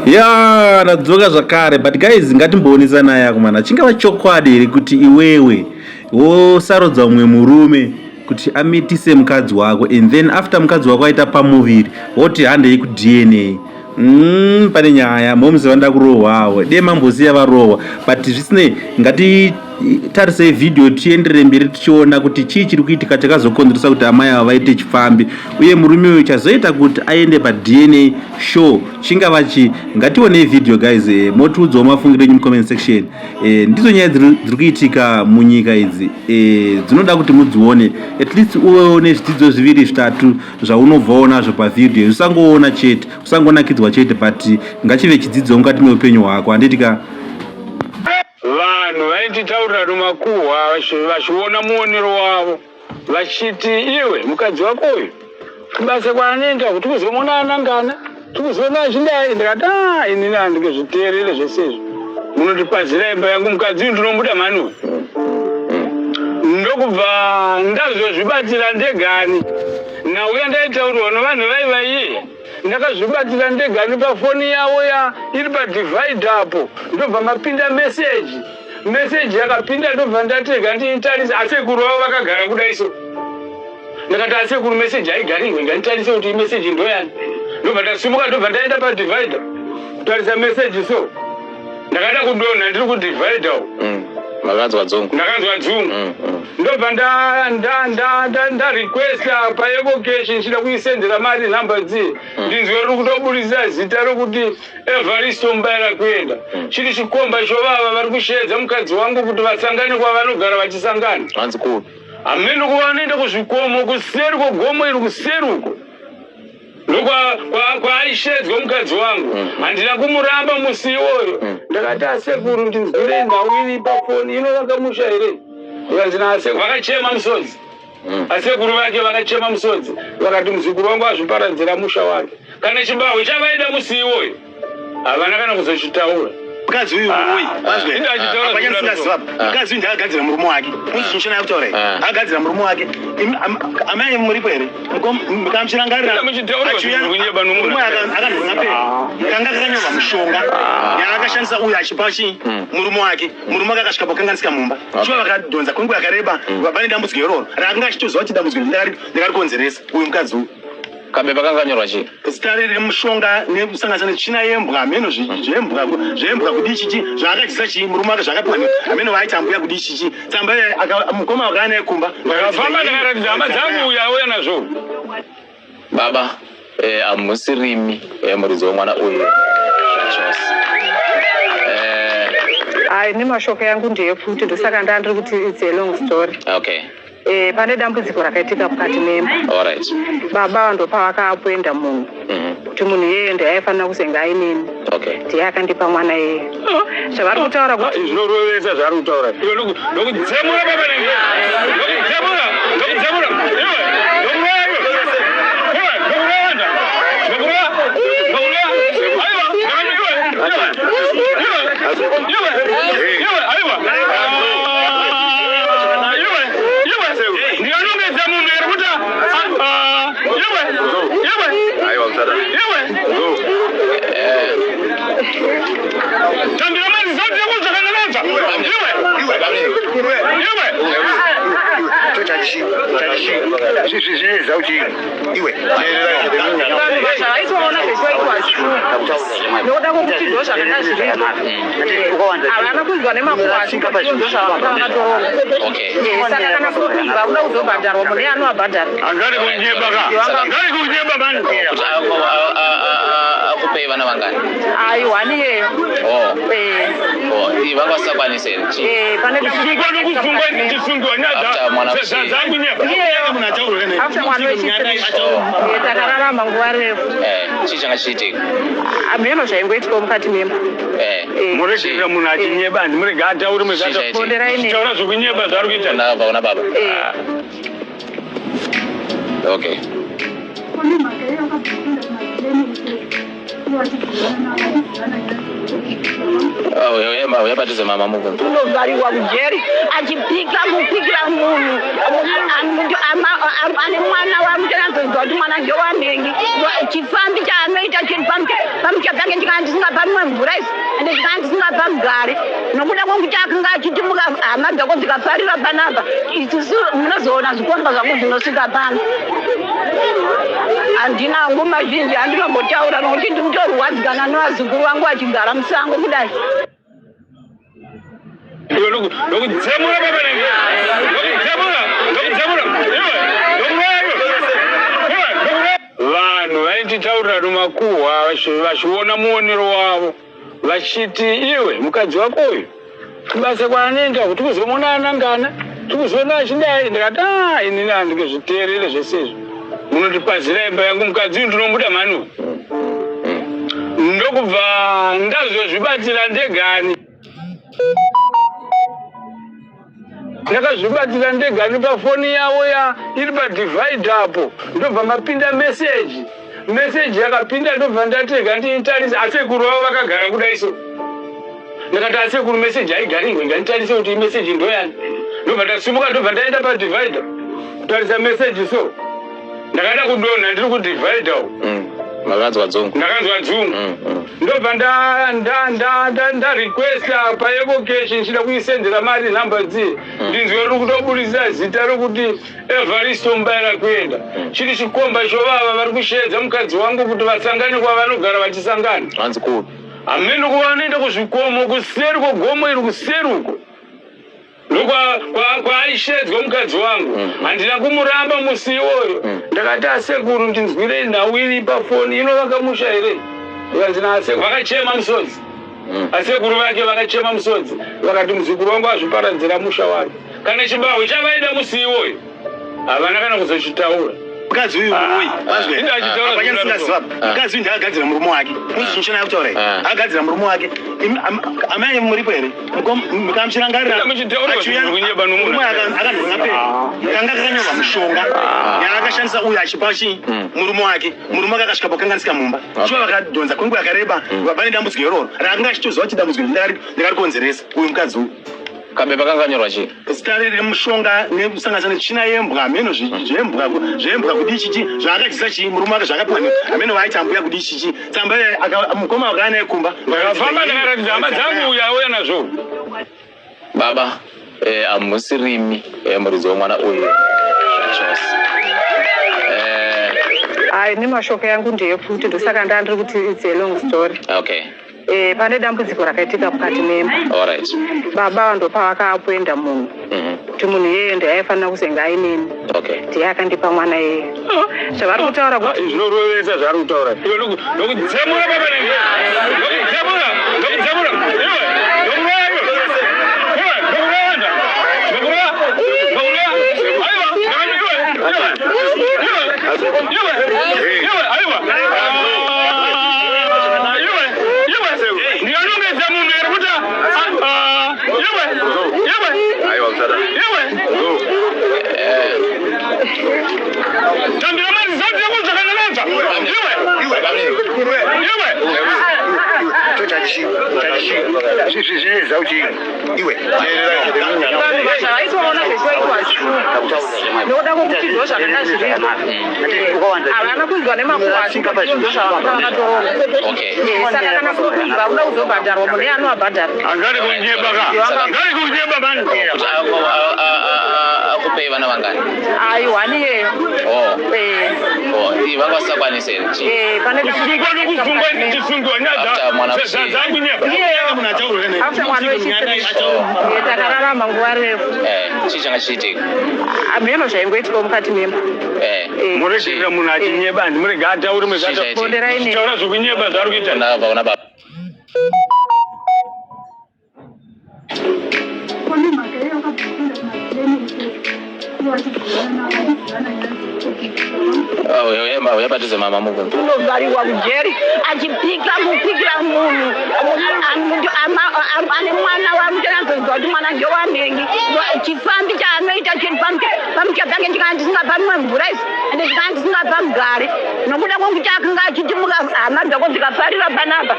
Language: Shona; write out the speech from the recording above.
Ya nadzoka zvakare, but guys ngatimboonesa naye akomana chingava chokwadi here kuti iwewe wosarodza mumwe murume kuti amitise mukadzi wako and then after mukadzi wako aita pamuviri woti handei kuDNA. Pane nyaya momuzi vanda kurohwawo dei mambosiya varohwa, but zvisinei ngatitarise vhidhiyo tienderere mberi tichiona kuti chii chiri kuitika chakazokonzeresa kuti amai ava vaite chifambi uye murume uyu chazoita kuti aende paDNA show chingava chi. Ngatione vhidhiyo guys, motiudzawo mafungiro enyu mucomment section. Ndizo nyaya dziri kuitika munyika idzi, dzinoda kuti mudzione, at least uone zvidzidzo zviviri zvitatu zvaunobvawo nazvo pavhidhiyo, usangoona chete, usangonakidzwa chete, but ngachive chidzidzo mukati meupenyu hwako. Handitika vanhu vaititaurira nomakuhwa vachiona muonero wavo vachiti iwe mukadzi wako uyu kubasa kwaanoenda kuti kuzomona anangana tikuzona achidai. Ndikati inini handingezviteerere zvese izvi, munotipazira imba yangu mukadzi uyu ndinomuda manu. Ndokubva ndazozvibatira ndegani nauya ndaitaurirwa nevanhu vaivaiye, ndakazvibatira ndegani pafoni yavo iri padivhaidha apo, ndobva mapinda meseji yakapinda, ndobva ndatega ndiitarise. Asekuru vavo vakagara kudaiso, ndakati asekuru meseji haigarirwe, nganitarise kuti meseji ndoyani. Ndobva ndasimuka, ndobva ndaenda padivhaidha kutarisa meseji. So ndakada kudonha ndiri kudivhaidha ndakanzwa dzungu ndobva ndarequesta paeko cash nchida kuisendera mari nhamba dzi ndinzwe riri kutobudisa zita rokuti Evaristo Mbaira kuenda. Chiri chikomba icho vava vari kushedza mukadzi wangu kuti vasangane kwavanogara vachisangana. Hanzi kupi? Hamene kwavanoenda kuzvikomo kuseri kwegomo iri kuseri uko ndokwaishedzwa mukadzi wangu. Handina kumuramba musi iwoyo. Ndakati asekuru ndinzwire nhau iri pafoni ino vakamusha here. Ndikanzi naasekuru vakachema musodzi. Asekuru vake vakachema musodzi, vakati muzukuru wangu azviparadzira musha wake. Kana chibahwe chavaida musi iwoyo havana kana kuzochitaura. Mukadzi uyu murume mukadzi uyu ndakagadzira murume wake. Uzi chinchona yakutaura here, akagadzira murume wake. Amai muripo here? Mukamuchirangarira murume akandonapera kanga kakanyorwa mushonga yaakashandisa uyu achipa murume wake. Murume wake akasvika pakanganisika mumba chiva vakadhonza kwenguva yakareba pane dambudziko iroro raakanga achitoziva kuti dambudziko ndakarikonzeresa uyu mukadzi uyu. Kambe pakanganyorwa chii? Zita remushonga nekusanganisa netsvina yembwa, mheno zvembwa kudi chichi zvaakadyisa chii murume wake zvakapwanya ameno vaitambuya kudi chichi. Tsamba mukoma wakana yekumba vakafamba ndakaratidza hama dzangu uyu auya nazvo. Baba hamusirimi muridzi wemwana uyu zvachose. Hai, nemashoko yangu ndeyefuti, ndosaka ndandiri kuti it's a long story. Okay. Pane dambudziko rakaitika mukati memba. Alright. Baba ndopa vakapoenda munhu kuti munhu iyeye ndaifanira kuzenga ainini. Okay. Ndiye akandipa mwana iyeye. Zvavari kutaura kuti zvinorovesa zvaari kutaura. Ndokudzemura baba nenge. Ndokudzemura. ndoda kukuchidzwa zvakanga zviripo havana kunzwa nemakwasi ndo zvavakatoroka. Saka kana kukudzwa kuda kuzobhadharwa mune anovabhadhara angari kunyeba mani akupei vana vangani? Ai, wani yeyo. Vangasakwanisa here? Pane kusungwa nyadzangu nyeba after mwana wechitatu takararama nguva refu. Chii changa chiitika? Mheno zvaingoitika mukati memba. Muregerera munhu achinyeba, handimurege ataure muzataura zvokunyeba zvaari kuita. Ndabva una baba. Okay. Uyabatiza mama muku. Unovhariwa kujeri achipika kupikira munhu ane mwana wamutenazozwa kuti mwana ngewanhengi chifambi chaanoita chiri pamusha dzange ndikanga ndisingapamwe mvura isi ende ndikanga ndisingapa mugare nokuda kwokuti akanga achitimuka hama dzako dzikafarira panapa isusu munozoona zvikomba zvangu zvinosvika pano handina ngoma zhinji handinombotaura nokuti ndikutorwadzikana nevazukuru vangu vachigara musango kudai nokutsemura babanenge vanhu vaititaurira nomakuhwa vachiona muonero wavo vachiti iwe mukadzi wako uyu kubasa kwaanoenda kuti kuzomona anangana tikuzoona achidai ndikati inini handingezviteerere zvesezvo munotipazira imba yangu mukadzi uyu ndinomuda mhanu ndokubva ndazozvibatira ndegani ndakazvibatira ndegani pafoni yavo iri padivhaidha apo ndobva mapinda meseji yakapinda ndobva ndatega ndiitarise asekuru vavo vakagara kudaiso ndakati asekuru meseji haigaringwe nganitarise kuti imeseji ndoyani ndobva ndasimuka ndobva ndaenda padivhaidha kutarisa meseji so ndakaenda kudonha ndiri kudivhaidha makanzwa dzungu ndobva ndarequesta paevocation chida kuisendera mari nhamba dziye ndinzwe riri kutobudisa zita rokuti Evaristo Mbaira kuenda chiri chikomba chovava vari kusheedza mukadzi wangu kuti vasangane kwavanogara vachisangana hanzi kupi hamene kuva vanoenda kuzvikomo kuseri kwegomo iri kuseri uko ndokwaishedzwa mukadzi wangu handina kumuramba musi iwoyo ndakati asekuru ndinzwirei nhau iri pafoni inovaka musha here ikanzina asekuru vakachema musodzi asekuru vake vakachema musodzi vakati muzukuru wangu azviparadzira musha wake kana chibaho chavaida musi iwoyo havana kana kuzochitaura mukadzi uyu mukadzi uyu ndakagadzira murume wake uzichinoshana kutaura here akagadzira murume wake amai muripo here mukamushirangarira murume akandonga pei kanga kakanyorwa mushonga yaakashandisa uyu achipa chii murume wake murume wake akasvika pokanganisika mumba chiva vakadhonza kwenguva yakareba pane dambudziko iroro raakanga achitoziva kuti dambudziko ndakarikonzeresa uyu mukadzi uyu kabe pakanganyorwa chii zita remushonga nekusanganisa netsvina yembwa hameno zvembwa kudi chichi zvaakachisa chii murume wake zvakapiwa hameno vaaiti ambuya kudi chichi tsamba mukoma wakaana yekumba vakafamba ndakaratidza hama dzangu uyu auya nazvo baba hamusirimi muridzi wemwana uyu zvachose hai nemashoko yangu ndeyekuti ndosaka ndandiri kuti it's a long story okay pane dambudziko rakaitika mukati memba alright baba ndopa vakapoenda munhu kuti munhu iyeye ndaifanira kuzenga ainini okay ndiye akandipa mwana iyeye zvavari kutaura kuti zvinorovesa zvaari kutaura nokutsemura babanenge zvinezva kuti iwe zvavaitoona zvichoitwa nokuda kwokuti ndo zvakanga zviripo havana kunzwa nemakuhwa asvika ndo zvavanga vakatoroka saka kana kuimba kuda kuzobhadharwa mune anovabhadhara angari kunyeba mani akupei vana vangani ai wani yeyo vanga vasakwanisa here pane ndichisungiwa nyadzangu nyeba after mwana wechii takararama nguva refu chii changa chiitika mheno zvaingoitika mukati memba muregerera munhu achinyeba handimurege ataure mutaura zvokunyeba zvaari kuita ndakabva kuna baba uyabatize mama mukundu unovhariwa kujeri achipikira munhu ane mwana wamutenazozwa kuti mwana ngewanhengi chifambi chaanoita chiri pamusha dzange ndikanga ndisingapamwe mvura isi ende ndikanga ndisingapa mugare nokuda kwokuti akanga achitimuka hama dzako dzikafarira panapa